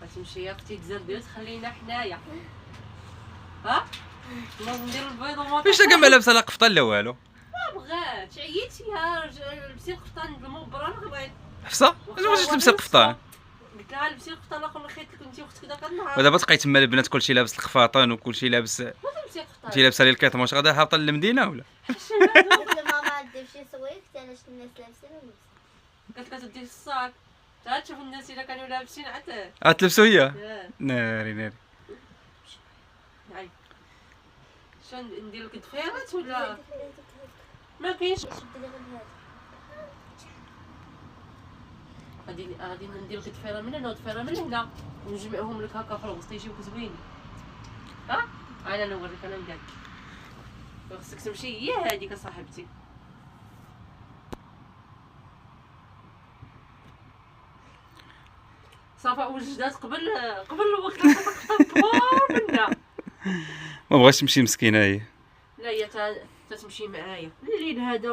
غتمشي يا اختي تزردي وتخلينا حنايا. ها نوض ندير البيض وما واش كاع ما لابسه لا قفطان لا والو. ما بغاتش عييتيها لبسي القفطان بالمبرة انا غبغيت حفصه واش تلبسي القفطان؟ قلت لها لبسي القفطان الاخر خيط لك انت واختك داك النهار. ودابا تبقاي تما البنات كلشي لابس القفاطان وكلشي لابس. ما تلبسي القفطان انت لابسه لي الكيط واش غادا هابطه للمدينه ولا؟ قلت لماما دير شي سويف علاش الناس لابسين ولبس. قالت لك تدي الصاك تا تشوف الناس الا كانوا لابسين عاد تلبسوا هي ناري ناري. هاي شنو ندير لك ضفيرات ولا ما كاينش؟ غادي ندير لك ضفيره من هنا وضفيره من هنا ونجمعهم لك هكا في الوسط يجيوك زوينين. ها انا نوريك انا ندير خصك تمشي هي هذيك صاحبتي. صافا وجدات قبل الوقت اللي كبار منا. ما بغاش تمشي مسكينه هي. لا هي تمشي معايا الليل هذا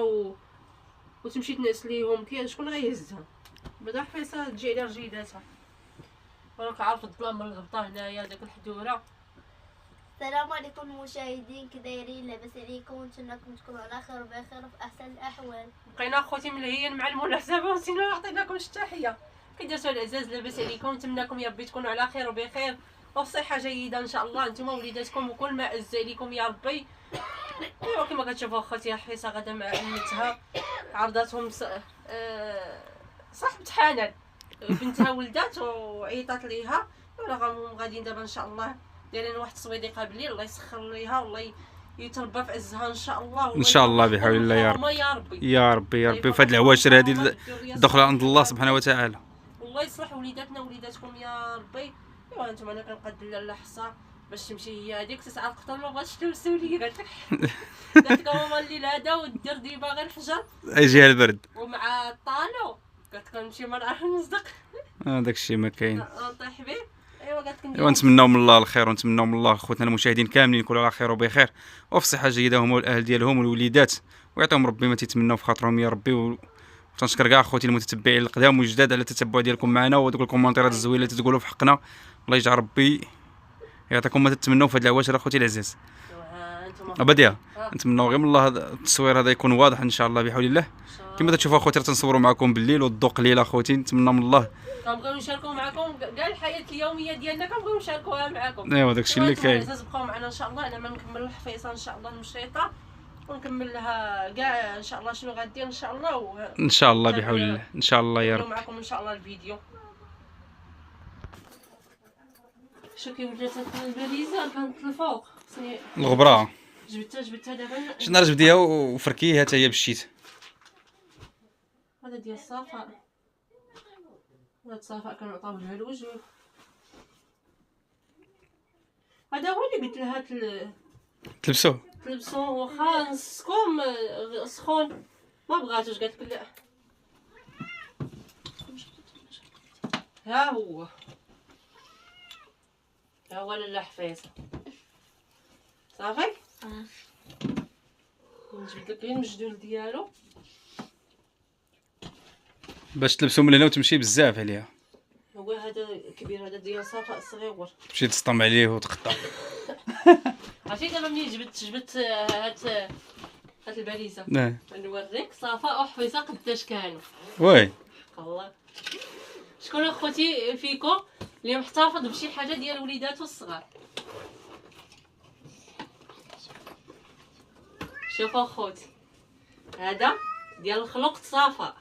وتمشي تنعس ليهم كاين شكون غيهزها بعدا حفيصه تجي على رجيداتها. راك عارف الظلام من الغبطه هنايا داك الحدوره. السلام عليكم المشاهدين، كي دايرين؟ لاباس عليكم؟ نتمنىكم تكونوا على خير وبخير وفي احسن الاحوال. بقينا اخوتي ملهيين مع المناسبه ونسينا نعطيناكم التحيه. كي درتوا العزاز لاباس عليكم؟ نتمنىكم يا ربي تكونوا على خير وبخير وفي صحه جيده ان شاء الله نتوما وليداتكم وكل ما عز عليكم يا ربي. ايوا كما كتشوفوا اخوتي حفيصه غدا مع امتها عرضاتهم صاحبة حنان بنتها ولدات وعيطات ليها ولا غاديين دابا ان شاء الله دايرين واحد التصويديقه بالليل الله يسخر ليها والله يتربى في عزها ان شاء الله. ان شاء الله بحول الله يا رب يا ربي يا ربي. وفي هاد العواشر هادي دخل عند الله سبحانه وتعالى. والله يصلح وليداتنا وليداتكم يا ربي. ايوا انتم انا كنقاد لاله حصه باش تمشي هي هذيك تسعى القطر ما بغاتش تلبسوا لي قالت لك ماما الليل هذا ودير ديما غير الحجر يجيها البرد ومع الطالو قالت لك نمشي ما نعرف نصدق داك الشيء ما كاين. نطيح به. ايوا قالت لك ايوا نتمناو من الله الخير ونتمناو من الله خوتنا المشاهدين كاملين يكونوا على خير وبخير وفي صحه جيده هما والاهل ديالهم والوليدات ويعطيهم ربي ما تيتمناو في خاطرهم يا ربي. وتنشكر كاع خوتي المتتبعين القدام والجداد على التتبع ديالكم معنا ودوك الكومونتيرات الزوينه اللي تقولوا في حقنا. الله يجعل ربي يعطيكم ما تتمنوا في هاد العواشر اخوتي العزاز. بديها نتمنوا غير من الله هذا التصوير هذا يكون واضح ان شاء الله بحول الله. كما تشوفوا اخوتي تنصوروا معكم بالليل والضوء قليل اخوتي. نتمنى من الله كنبغيو نشاركوا معكم كاع الحياه اليوميه ديالنا كنبغيو نشاركوها معكم. ايوا داكشي اللي كاين. بقاو معنا ان شاء الله. انا ما نكمل الحفيصه ان شاء الله المشريطه ونكمل لها كاع ان شاء الله شنو غادير ان شاء الله ان شاء الله بحول الله ان شاء الله يا رب معكم ان شاء الله الفيديو. شو كي ولات الباليزه كانت الفوق الغبره جبتها دابا شي نهار جبديها وفركيها حتى هي بالشيت. هذا ديال الصفاء هذا الصفاء كنعطيوه لها الوجه. هذا هو اللي قلت لها تلبسوه واخا نسكم سخون ما بغاتوش قالت لك لا. ها هو لاله حفيصه صافي. نجبد لك غير المجدول ديالو باش تلبسو من هنا وتمشي بزاف عليها. هو هذا كبير هذا ديال صفاء الصغيور تمشي تسطم عليه وتقطع. عرفتي دابا ملي جبت هاد الباليزه نعم نوريك صفاء وحفيصه قداش كانوا. وي الله شكون اخوتي فيكم اللي محتفظ بشي حاجه ديال وليداتو الصغار؟ شوفوا اخوتي هذا ديال الخلق صفاء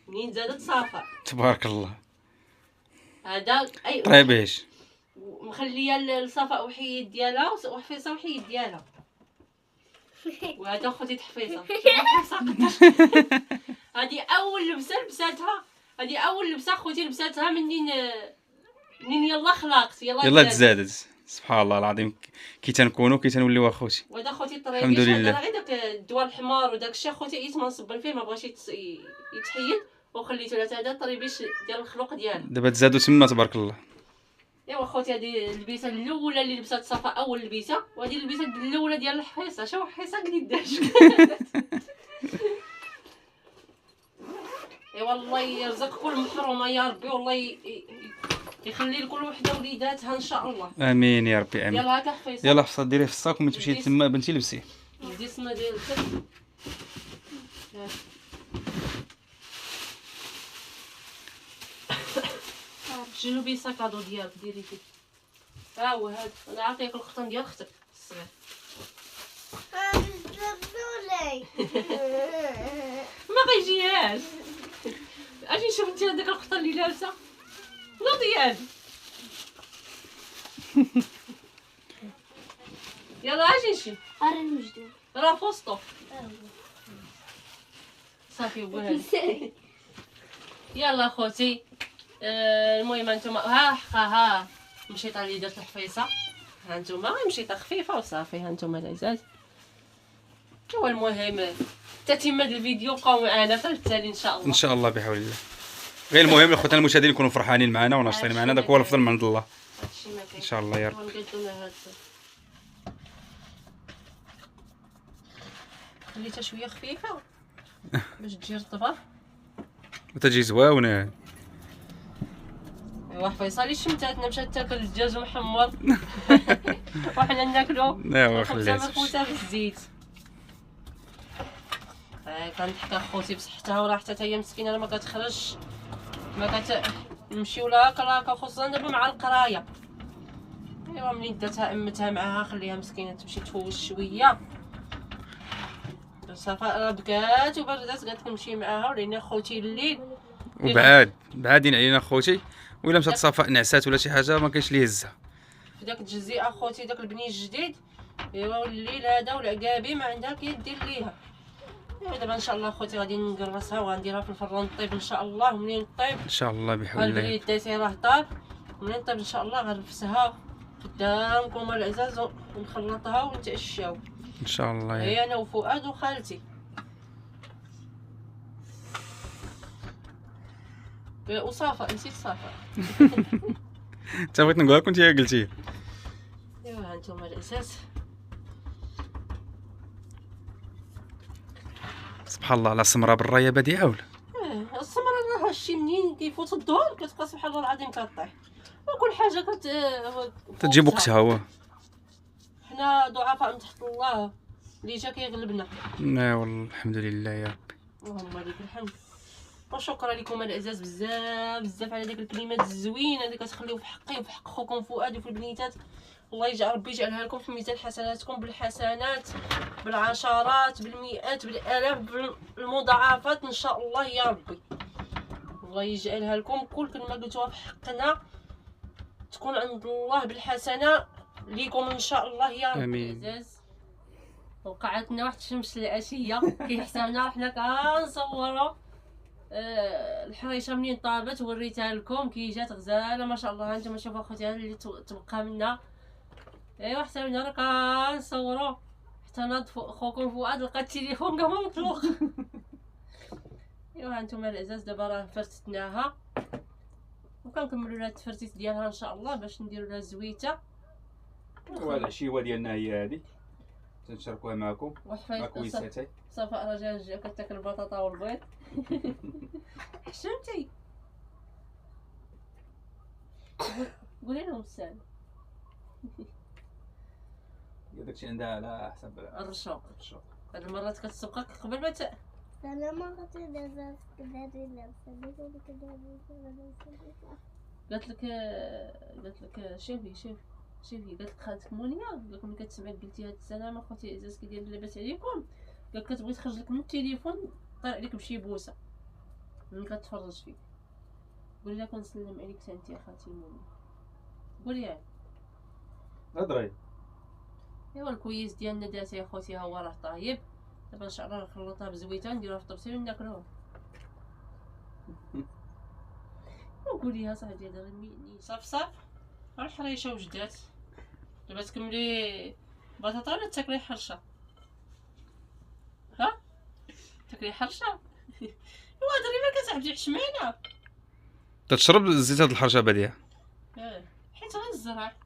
منين زادت صفاء تبارك الله. هذا اي طريبيش مخليه الصفاء وحيد ديالها وحفيصه وحيد ديالها. وهذا اخوتي حفيصه هذه اول لبسه لبساتها. هذه اول لبسه اخوتي لبساتها منين يلا خلقت يلا تزادت. سبحان الله العظيم كي تنكونوا كي تنوليو اخوتي. وهذا اخوتي الطريبيش الحمد لله. غير داك الدواء الحمار وداك الشيء اخوتي عييت ما نصبن فيه ما بغاش يتحيد وخليته له. هذا الطريبيش ديال الخلق ديالو. دابا تزادوا تما تبارك الله. ايوا اخوتي هذه اللبسه الاولى اللي لبسات صفاء اول لبسه وهذه اللبسه الاولى ديال الحفيصه. شوف حفيصه قداش ايوا الله يرزق كل محرومه يا ربي والله يخلي لكل وحده وليداتها ان شاء الله. امين يا ربي امين. يلا هاك حفيصه، يلا حفصه ديريه في الصاك وملي تمشي تما بنتي لبسيه. ندي السما ديالك. شنو بي ساكادو ديالك ديري فيه. ها هو هذا، انا عاطيك القطن ديال اختك الصغير. ما غيجيهاش. اجي نشوف انت هذاك القطن اللي لابسه لا ديالي. يلا اجي نمشي. أرى المجدول. راه فوسطو صافي وهذا. يلا خوتي، المهم هانتوما ها حقا ها مشيطه اللي درت الحفيصه، هانتوما مشيطه خفيفه وصافي. هانتوما العزاز، هو المهم تتمه الفيديو. بقاو معنا في التالي ان شاء الله. ان شاء الله بحول الله. غير المهم اخوتنا المشاهدين يكونوا فرحانين معنا وناشطين معنا، داك هو الافضل من عند الله هادشي ما كاين ان شاء الله يا رب. غنقادو لها هاد خليتها شويه خفيفه باش تجي رطبه وتجي زواونه. ايوا حفيصه شمتاتنا مشات تاكل الدجاج محمر وحنا ناكلو ايوا الخبزه خليها مخبوزه بالزيت. كنضحك اخوتي بصحتها وراه حتى هي مسكينه راه ما كتخرجش، ما كتمشيو لها كراكا، خصوصا دابا مع القرايه. ايوا منين داتها امتها معاها خليها مسكينه تمشي تفوش شويه. صافا راه بكات وبردات قالت نمشي معاها ولينا خوتي الليل بعادين علينا خوتي، وإلا مشات صفاء نعسات ولا شي حاجه ما كاينش اللي يهزها. في داك الجزي اخوتي داك البني الجديد. ايوا الليل هذا والعقابي ما عندها كيدير ليها. ايوا دابا ان شاء الله اخوتي غادي نقرصها وغنديرها في الفران طيب ان شاء الله. ومنين طيب ان شاء الله بحول الله. البريد دايسي راه طاب، منين طيب ان شاء الله غنفسها قدامكم العزاز ونخلطها ونتعشاو. ان شاء الله هي انا وفؤاد وخالتي. وصافا نسيت صافا. انت بغيت نقولها كنت هي قلتي. ايوا هانتوما الاساس. سبحان الله على السمره بالرايه بديعه ولا. السمرة راه هادشي منين كيفوت الظهر كتبقى سبحان الله العظيم كطيح، وكل حاجه تجيب وقتها هو. حنا ضعفاء من تحت الله اللي جا كيغلبنا. لا والله الحمد لله يا ربي. اللهم لك الحمد. وشكرا لكم العزاز بزاف بزاف على ديك الكلمات الزوينه اللي كتخليو في حقي وفي حق خوكم فؤاد وفي البنيتات. الله يجعل ربي يجعلها لكم في ميزان حسناتكم بالحسنات بالعشرات بالمئات بالالاف بالمضاعفات ان شاء الله يا ربي. الله يجعلها لكم كل كلمه قلتوها في حقنا تكون عند الله بالحسنه ليكم ان شاء الله يا ربي. امين. العزاز وقعتنا واحد الشمس العشيه كيحسبنا حنا كنصوروا الحريشه منين طابت وريتها لكم كي جات غزاله ما شاء الله. هانتوما شوفوا اخوتي اللي تبقى منا. ايوا حسابنا راه كنصوروا حتى ناض خوكم فؤاد لقى التليفون كما مطلوق. ايوا هانتوما العزاز دابا راه فرتتناها وكنكملوا لها التفرتيت ديالها ان شاء الله باش نديروا لها الزويته. والعشيوه ديالنا هي هذه تنشاركوها معكم مع كويساتي. صفاء راه جا كتاكل البطاطا والبيض. حشمتي قولي لهم السلام. داكشي عندها على حسب الرشوق. هاد المرات كتسبقك قبل ما سلام اختي قالت لك شوفي قالت لك خالتك مونيا قالت ملي كتسمعي قلتي هاد السلام اخوتي عزاز كيدير لاباس عليكم، قالت كتبغي تخرج لك من التليفون طير عليك بشي بوسه ملي كتفرج فيك. قولي لها كنسلم عليك حتى انت يا خالتي مونيا. قولي هضري. ايوا الكويس ديالنا داتي يا خوتي ها هو راه طايب. دابا ان شاء الله نخلطها بزويته نديروها في الطبسيل وناكلوها. وقوليها صاحبي هذا صافي الحريشه وجدات. دابا تكملي بطاطا ولا تاكلي حرشه؟ ها تاكلي حرشه؟ ايوا هضري ما كتعبدي حشمانه تشرب زيت هاد الحرشه بديعه. حيت غير الزرع.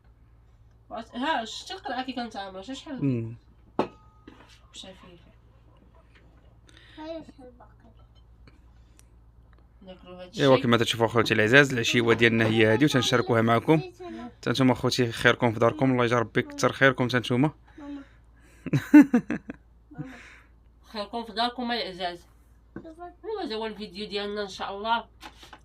ها شتي القرعه كي كانت عامره شحال شافيفه. هاي شحال باقي. ناكلوا هادشي. ايوا كما تشوفوا اخوتي العزاز العشيوه ديالنا هي هذه وتنشاركوها معكم. حتى نتوما اخوتي خيركم في داركم، الله يجعل ربي يكثر خيركم حتى نتوما. خيركم في داركم العزاز. هذا هو الفيديو ديالنا ان شاء الله.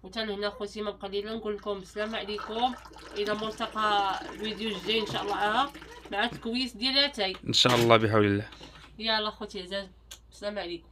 وتاني هنا خوتي ما بقى لي الا نقول لكم السلام عليكم، الى ملتقى الفيديو الجاي ان شاء الله مع التكويس ديال اتاي ان شاء الله بحول الله. يلا خوتي عزاز، السلام عليكم.